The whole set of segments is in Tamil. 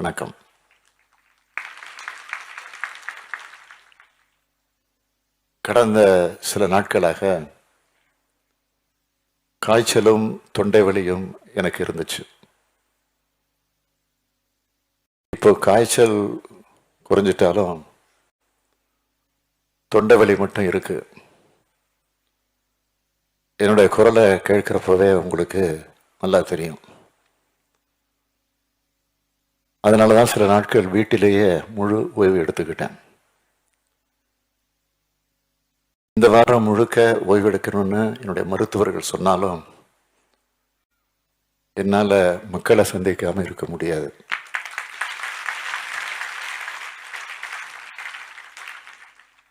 வணக்கம். கடந்த சில நாட்களாக காய்ச்சலும் தொண்டை வலியும் எனக்கு இருந்துச்சு. இப்போ காய்ச்சல் குறைஞ்சிட்டாலும் தொண்டை வலி மட்டும் இருக்கு. என்னுடைய குரலை கேட்கிறப்பவே உங்களுக்கு நல்லா தெரியும். அதனால தான் சில நாட்கள் வீட்டிலேயே முழு ஓய்வு எடுத்துக்கிட்டேன். இந்த வாரம் முழுக்க ஓய்வு எடுக்கணும்னு என்னுடைய மருத்துவர்கள் சொன்னாலும் என்னால் மக்களை சந்திக்காமல் இருக்க முடியாது.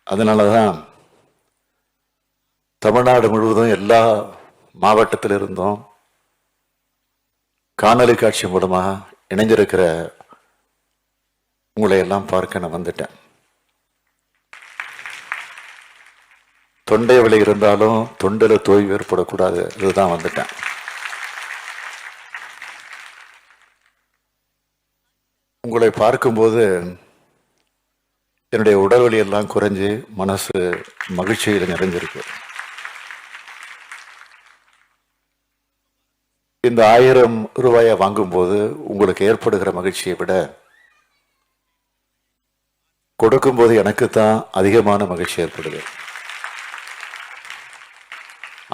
அதனால தான் தமிழ்நாடு முழுவதும் எல்லா மாவட்டத்தில் இருந்தும் காணொலி காட்சி மூலமாக இணைஞ்சிருக்கிற உங்களை எல்லாம் பார்க்க நான் வந்துட்டேன். தொண்டை வலி இருந்தாலும் தொண்டில் தோய்வு ஏற்படக்கூடாது, இதுதான் வந்துட்டேன். உங்களை பார்க்கும்போது என்னுடைய உடல் வலி எல்லாம் குறைஞ்சி மனசு மகிழ்ச்சியில் நிறைஞ்சிருக்கு. இந்த 1000 ரூபாயை வாங்கும்போது உங்களுக்கு ஏற்படுகிற மகிழ்ச்சியை விட கொடுக்கும்போது எனக்கு தான் அதிகமான மகிழ்ச்சி ஏற்படுது.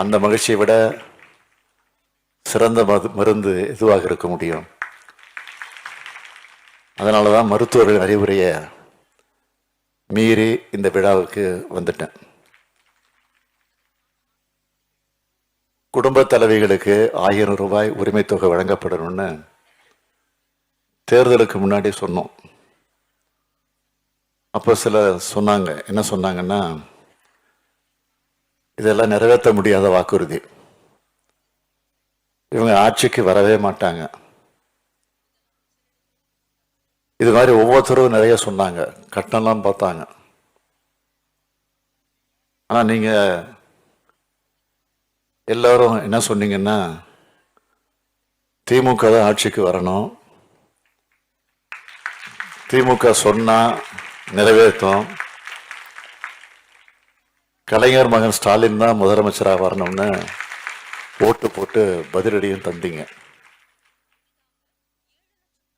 அந்த மகிழ்ச்சியை விட சிறந்த மருந்து எதுவாக இருக்க முடியும்? அதனால தான் மருத்துவர்கள் அறிவுரையை மீறி இந்த விழாவுக்கு வந்துட்டேன். குடும்ப தலைவிகளுக்கு 1000 ரூபாய் உரிமை தொகை வழங்கப்படணும்னு தேர்தலுக்கு முன்னாடி சொன்னோம். அப்போ சில சொன்னாங்க, என்ன சொன்னாங்கன்னா, இதெல்லாம் நிறைவேற்ற முடியாத வாக்குறுதி, இவங்க ஆட்சிக்கு வரவே மாட்டாங்க. இது மாதிரி ஒவ்வொருத்தரும் நிறைய சொன்னாங்க, கட்டணம்லாம் பார்த்தாங்க. ஆனால் நீங்கள் எல்லாரும் என்ன சொன்னீங்கன்னா, திமுக தான் ஆட்சிக்கு வரணும், திமுக சொன்னா நிறைவேற்றும், கலைஞர் மகன் ஸ்டாலின் தான் முதலமைச்சராக வரணும்னு ஓட்டு போட்டு பதிலடியும் தந்தீங்க.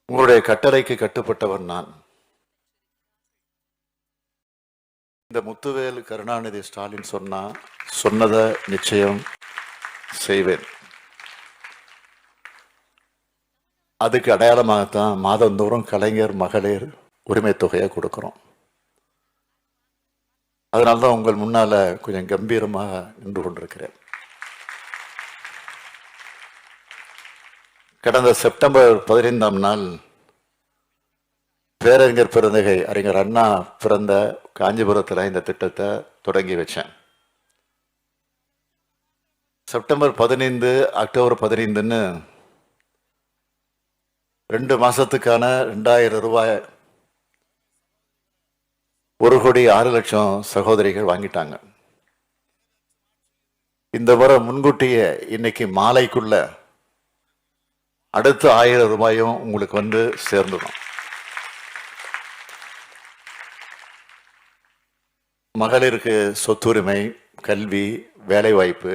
உங்களுடைய கட்டளைக்கு கட்டுப்பட்டவன் நான். இந்த முத்துவேல் கருணாநிதி ஸ்டாலின் சொன்னதை நிச்சயம் செய்வேன். அதுக்கு அடையாளமாகத்தான் மாதந்தோறும் கலைஞர் மகளிர் உரிமை தொகையை கொடுக்கிறோம். அதனால்தான் உங்கள் முன்னால கொஞ்சம் கம்பீரமாக நின்று கொண்டிருக்கிறேன். கடந்த செப்டம்பர் 15ஆம் நாள் பேரறிஞர் பெருந்தகை அறிஞர் அண்ணா பிறந்த காஞ்சிபுரத்தில் இந்த திட்டத்தை தொடங்கி வச்சேன். செப்டம்பர் 15 அக்டோபர் 15ன்னு 2 மாசத்துக்கான 2000 ரூபாய் 1,06,00,000 சகோதரிகள் வாங்கிட்டாங்க. இந்த முறை முன்கூட்டியே இன்னைக்கு மாலைக்குள்ள அடுத்த 1000 ரூபாயும் உங்களுக்கு வந்து சேர்ந்துடும். மகளிருக்கு சொத்துரிமை, கல்வி, வேலைவாய்ப்பு,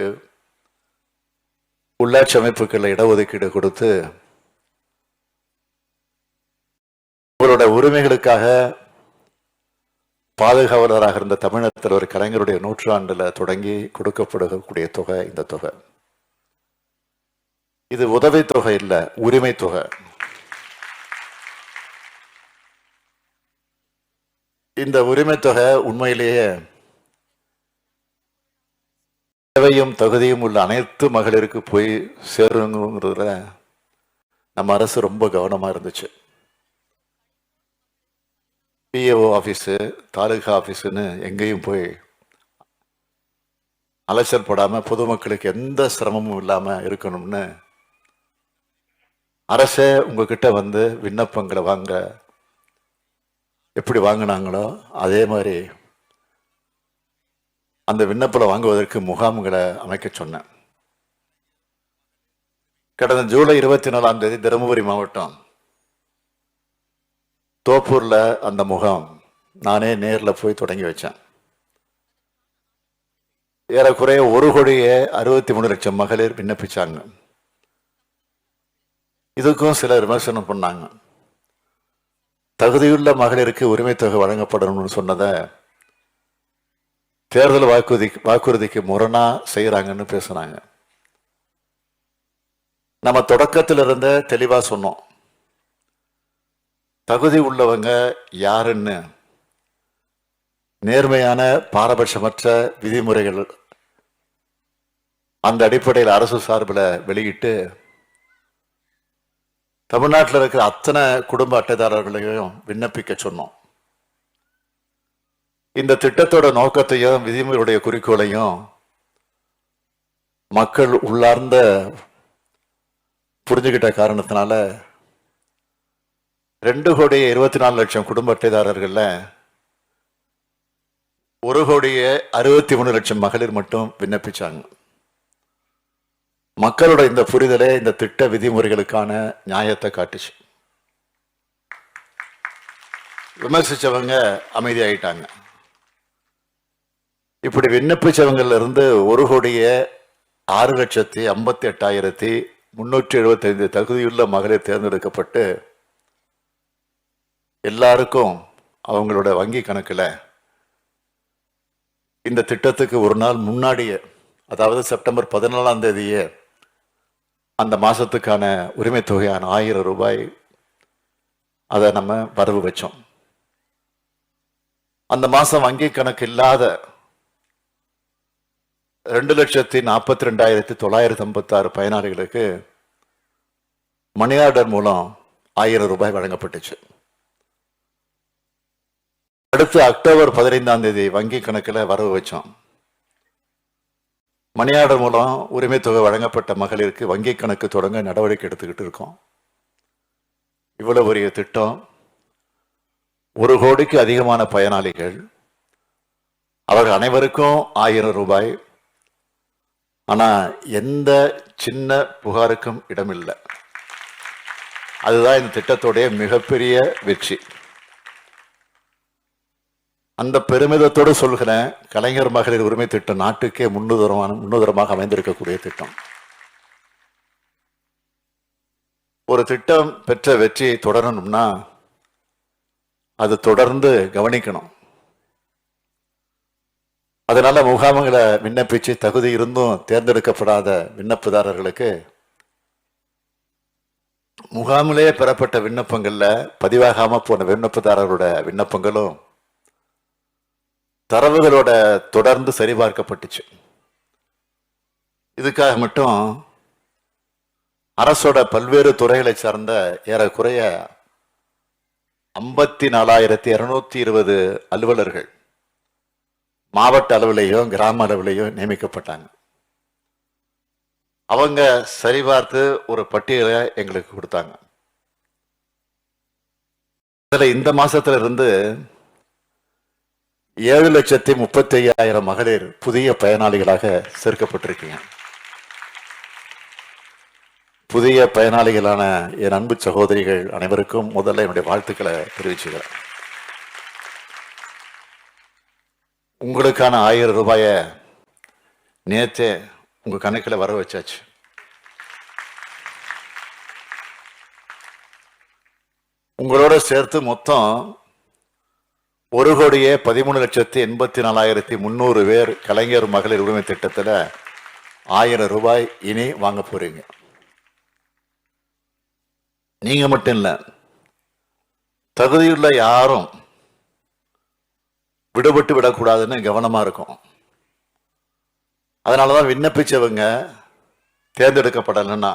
உள்ளாட்சி அமைப்புகளில் இடஒதுக்கீடு கொடுத்து உங்களோட உரிமைகளுக்காக பாதுகாவலராக இருந்த தமிழகத்தில் ஒரு கலைஞருடைய 100ஆண்டுல தொடங்கி கொடுக்கப்படக்கூடிய தொகை இந்த தொகை. இது உதவி தொகை இல்லை, உரிமை தொகை. இந்த உரிமை தொகை உண்மையிலேயே தேவையும் தகுதியும் உள்ள அனைத்து மகளிருக்கு போய் சேருங்கிறதுல நம்ம அரசு ரொம்ப கவனமா இருந்துச்சு. பிஏஓ ஆஃபீஸு, தாலுகா ஆஃபீஸுன்னு எங்கேயும் போய் அலைச்சல் படாமல் பொதுமக்களுக்கு எந்த சிரமமும் இல்லாமல் இருக்கணும்னு அரசே உங்ககிட்ட வந்து விண்ணப்பங்களை வாங்க எப்படி வாங்கினாங்களோ அதே மாதிரி அந்த விண்ணப்பங்களை வாங்குவதற்கு முகாம்களை அமைக்க சொன்னேன். கடந்த ஜூலை 24ஆம் தேதி தருமபுரி மாவட்டம் தோப்பூர்ல அந்த முகாம் நானே நேரில் போய் தொடங்கி வச்சேன். ஏறக்குறைய 1,63,00,000 மகளிர் விண்ணப்பிச்சாங்க. இதுக்கும் சில விமர்சனம் பண்ணாங்க. தகுதியுள்ள மகளிருக்கு உரிமை தொகை வழங்கப்படணும்னு சொன்னதை தேர்தல் வாக்குறுதிக்கு முரணா செய்யறாங்கன்னு பேசுறாங்க. நம்ம தொடக்கத்தில் இருந்த தெளிவா சொன்னோம், தகுதி உள்ளவங்க யாருன்னு நேர்மையான பாரபட்சமற்ற விதிமுறைகள் அந்த அடிப்படையில் அரசு சார்பில் வெளியிட்டு தமிழ்நாட்டில் இருக்கிற அத்தனை குடும்ப அட்டைதாரர்களையும் விண்ணப்பிக்க சொன்னோம். இந்த திட்டத்தோட நோக்கத்தையும் விதிமுறையுடைய குறிக்கோளையும் மக்கள் உள்ளார்ந்த புரிஞ்சுக்கிட்ட காரணத்தினால 2,24,00,000 குடும்ப அட்டைதாரர்கள்ல 1,63,00,000 மகளிர் மட்டும் விண்ணப்பிச்சாங்க. மக்களோட இந்த புரிதலே இந்த திட்ட விதிமுறைகளுக்கான நியாயத்தை காட்டுச்சு. விமர்சிச்சவங்க அமைதியாயிட்டாங்க. இப்படி விண்ணப்பிச்சவங்கள்ல இருந்து 1,06,58,375 தகுதியுள்ள மகளிர் தேர்ந்தெடுக்கப்பட்டு எல்லாருக்கும் அவங்களோட வங்கி கணக்குல இந்த திட்டத்துக்கு ஒரு நாள் முன்னாடியே, அதாவது செப்டம்பர் 14ஆம் தேதியே அந்த மாசத்துக்கான உரிமை தொகையான 1000 ரூபாய் அதை நம்ம வரவு வச்சோம். அந்த மாசம் வங்கி கணக்கு இல்லாத 2,42,956 பயனாளிகளுக்கு மணி ஆர்டர் மூலம் 1000 ரூபாய் வழங்கப்பட்டுச்சு. அடுத்து அக்டோபர் 15ஆம் தேதி வங்கி கணக்கில் வரவு வச்சோம். மணி ஆர்டர் மூலம் உரிமை தொகை வழங்கப்பட்ட மகளிருக்கு வங்கி கணக்கு தொடங்க நடவடிக்கை எடுத்துக்கிட்டு இருக்கோம். இவ்வளவு பெரிய திட்டம், 1 கோடிக்கு அதிகமான பயனாளிகள், அவர்கள் அனைவருக்கும் 1000 ரூபாய். ஆனா எந்த சின்ன புகாருக்கும் இடமில்லை. அதுதான் இந்த திட்டத்துடைய மிகப்பெரிய வெற்றி. அந்த பெருமிதத்தோடு சொல்கிறேன், கலைஞர் மகளிர் உரிமை திட்டம் நாட்டுக்கே முன்னுதாரணமாக அமைந்திருக்கக்கூடிய திட்டம். ஒரு திட்டம் பெற்ற வெற்றியை தொடரணும்னா அது தொடர்ந்து கவனிக்கணும். அதனால முகாம்களை விண்ணப்பிச்சு தகுதி இருந்தும் தேர்ந்தெடுக்கப்படாத விண்ணப்பதாரர்களுக்கு முகாமிலே பெறப்பட்ட விண்ணப்பங்கள்ல பதிவாகாம போன விண்ணப்பதாரர்களோட விண்ணப்பங்களும் தரவுகளோட தொடர்ந்து சரிபார்க்கப்பட்டுச்சு. இதுக்காக மட்டும் அரசோட பல்வேறு துறைகளை சார்ந்த ஏறக்குறைய 54,220 அலுவலர்கள் மாவட்ட அளவிலையும் கிராம அளவிலையும் நியமிக்கப்பட்டாங்க. அவங்க சரிபார்த்து ஒரு பட்டியலை எங்களுக்கு கொடுத்தாங்க. அதுல இந்த மாசத்துல இருந்து 7,35,000 மகளிர் புதிய பயனாளிகளாக சேர்க்கப்பட்டிருக்கீங்க. புதிய பயனாளிகளான என் அன்பு சகோதரிகள் அனைவருக்கும் முதல்ல என்னுடைய வாழ்த்துக்களை தெரிவிச்சுக்கிறேன். உங்களுக்கான 1000 ரூபாயை நேற்றே உங்க கணக்கில் வர வச்சாச்சு. உங்களோட சேர்த்து மொத்தம் 1,13,84,300 பேர் கலைஞர் மகளிர் உரிமை திட்டத்தில் 1000 ரூபாய் இனி வாங்க போறீங்க. நீங்க மட்டும் இல்ல, தகுதியுள்ள யாரும் விடுபட்டு விடக்கூடாதுன்னு கவனமா இருக்கும். அதனாலதான் விண்ணப்பிச்சவங்க தேர்ந்தெடுக்கப்படலைன்னா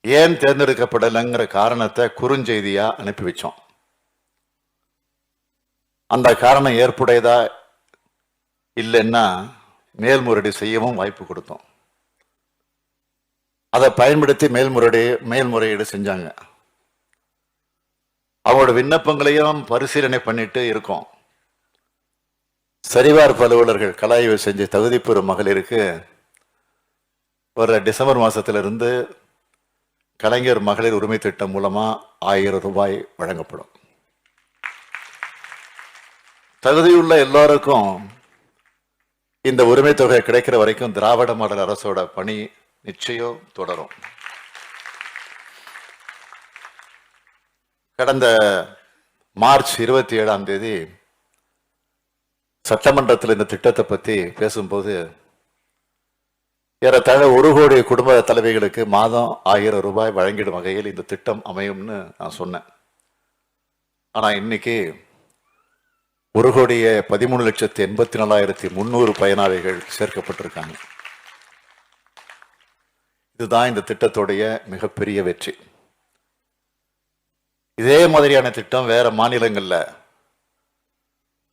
ஏன் தேர்ந்தெடுக்கப்படலைங்கிற காரணத்தை குறுஞ்செய்தியா அனுப்பி வச்சோம். அந்த காரணம் ஏற்புடையதா இல்லைன்னா மேல்முறையீடு செய்யவும் வாய்ப்பு கொடுத்தோம். அதை பயன்படுத்தி மேல்முறையீடு செஞ்சாங்க. அவங்களோட விண்ணப்பங்களையும் பரிசீலனை பண்ணிட்டு இருக்கோம். சரிபார்ப்பு அலுவலர்கள் கலாய்வு செஞ்சு தகுதி பெறும் மகளிருக்கு வர டிசம்பர் மாசத்திலிருந்து கலைஞர் மகளிர் உரிமை திட்டம் மூலமா 1000 ரூபாய் வழங்கப்படும். தகுதியுள்ள எல்லாருக்கும் இந்த உரிமை தொகை கிடைக்கிற வரைக்கும் திராவிட மாடல் அரசோட பணி நிச்சயம் தொடரும். கடந்த மார்ச் 27 சட்டமன்றத்தில் இந்த திட்டத்தை பத்தி பேசும்போது ஏறத்தாழ 1 கோடி குடும்ப தலைவிகளுக்கு மாதம் 1000 ரூபாய் வழங்கிடும் வகையில் இந்த திட்டம் அமையும்னு நான் சொன்னேன். ஆனா இன்னைக்கு 1,13,84,300 பயனாளிகள் சேர்க்கப்பட்டிருக்காங்க. இதுதான் இந்த திட்டத்துடைய மிகப்பெரிய வெற்றி. இதே மாதிரியான திட்டம் வேற மாநிலங்கள்ல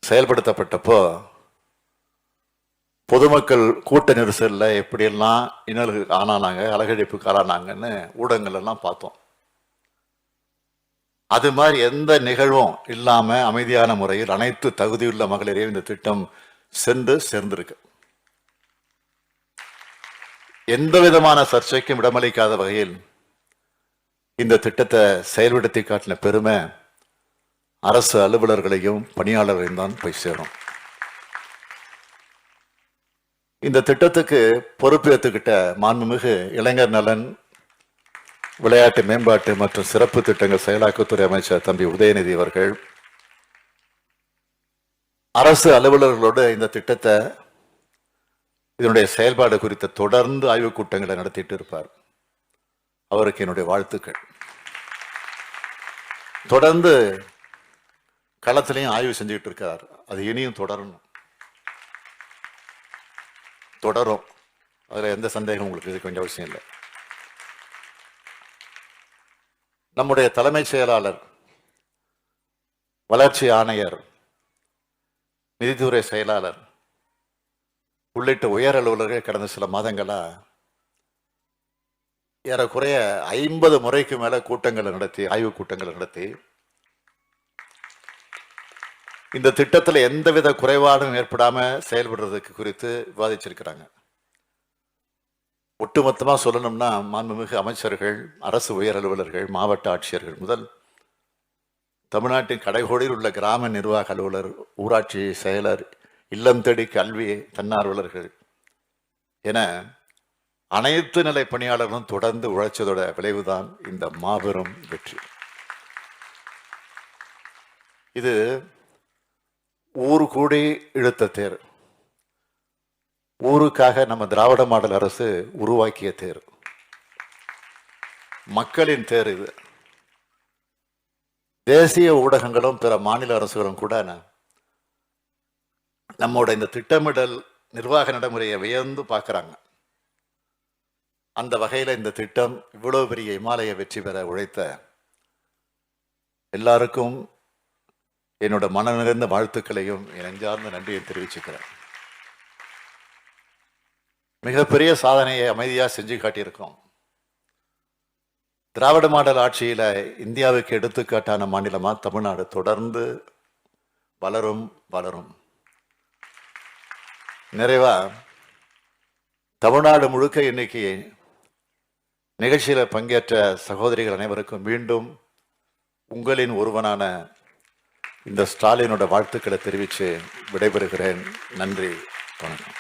செயல்படுத்தப்பட்டப்போ பொதுமக்கள் கூட்ட நெரிசல்ல எப்படியெல்லாம் இன்னல்களுக்கு ஆனானாங்க, அலகழிப்புக்கு ஆளானாங்கன்னு ஊடகங்கள் எல்லாம் பார்த்தோம். அது மாதிரி எந்த நிகழ்வும் இல்லாம அமைதியான முறையில் அனைத்து தகுதியுள்ள மகளிரையும் இந்த திட்டம் சென்று சேர்ந்திருக்கு. எந்த விதமான சர்ச்சைக்கும் இடமளிக்காத வகையில் இந்த திட்டத்தை செயல்படுத்தி காட்டின பெருமை அரசு அலுவலர்களையும் பணியாளர்களையும் தான் போய் சேரும். இந்த திட்டத்துக்கு பொறுப்பேற்றுக்கிட்ட மாண்புமிகு இளைஞர் நலன், விளையாட்டு மேம்பாட்டு மற்றும் சிறப்பு திட்டங்கள் செயலாக்கத்துறை அமைச்சர் தம்பி உதயநிதி அவர்கள் அரசு அலுவலர்களோடு இந்த திட்டத்தை, இதனுடைய செயல்பாடு குறித்த தொடர்ந்து ஆய்வுக் கூட்டங்களை நடத்திட்டு இருப்பார். அவருக்கு என்னுடைய வாழ்த்துக்கள். தொடர்ந்து களத்திலையும் ஆய்வு செஞ்சுக்கிட்டு இருக்கார். அது இனியும் தொடரும். அதுல எந்த சந்தேகம் உங்களுக்கு இருக்க வேண்டிய அவசியம் இல்லை. நம்முடைய தலைமைச் செயலாளர், வளர்ச்சி ஆணையர், நிதித்துறை செயலாளர் உள்ளிட்ட உயர் அலுவலர்கள் கடந்த சில மாதங்களா ஏறக்குறைய 50 முறைக்கு மேல கூட்டங்களை நடத்தி, ஆய்வு கூட்டங்களை நடத்தி இந்த திட்டத்தில் எந்தவித குறைபாடும் ஏற்படாம செயல்படுறதுக்கு குறித்து விவாதிச்சிருக்கிறாங்க. ஒட்டுமொத்தமா சொல்லணும்னா மாண்புமிகு அமைச்சர்கள், அரசு உயர் அலுவலர்கள், மாவட்ட ஆட்சியர்கள் முதல் தமிழ்நாட்டின் கடைகோடியில் உள்ள கிராம நிர்வாக அலுவலர், ஊராட்சி செயலர், இல்லம் தேடி கல்வி தன்னார்வலர்கள் என அனைத்து நிலை பணியாளர்களும் தொடர்ந்து உழைச்சதோட விளைவுதான் இந்த மாபெரும் வெற்றி. இது ஊர் கூடி இழுத்த தேர். ஊருக்காக நம்ம திராவிட மாடல் அரசு உருவாக்கிய தேர், மக்களின் தேர். இது தேசிய ஊடகங்களும் பிற மாநில அரசுகளும் கூட நம்மோட இந்த திட்டமிடல் நிர்வாக நடைமுறையை வியந்து பார்க்கிறாங்க. அந்த வகையில இந்த திட்டம் இவ்வளவு பெரிய இமாலய வெற்றி பெற உழைத்த எல்லாருக்கும் என்னோட மன நிறைந்த வாழ்த்துக்களையும் என் நெஞ்சார்ந்த நன்றியை தெரிவிச்சுக்கிறேன். மிகப்பெரிய சாதனையை அமைதியா செஞ்சு காட்டியிருக்கோம். திராவிட மாடல் ஆட்சியில இந்தியாவுக்கு எடுத்துக்காட்டான மாநிலமா தமிழ்நாடு தொடர்ந்து வளரும் வளரும். நிறைவா தமிழ்நாடு முழுக்க இன்னைக்கு நிகழ்ச்சியில பங்கேற்ற சகோதரிகள் அனைவருக்கும் மீண்டும் உங்களின் ஒருவனான இந்த ஸ்டாலினோட வாழ்த்துக்களை தெரிவித்து விடைபெறுகிறேன். நன்றி, வணக்கம்.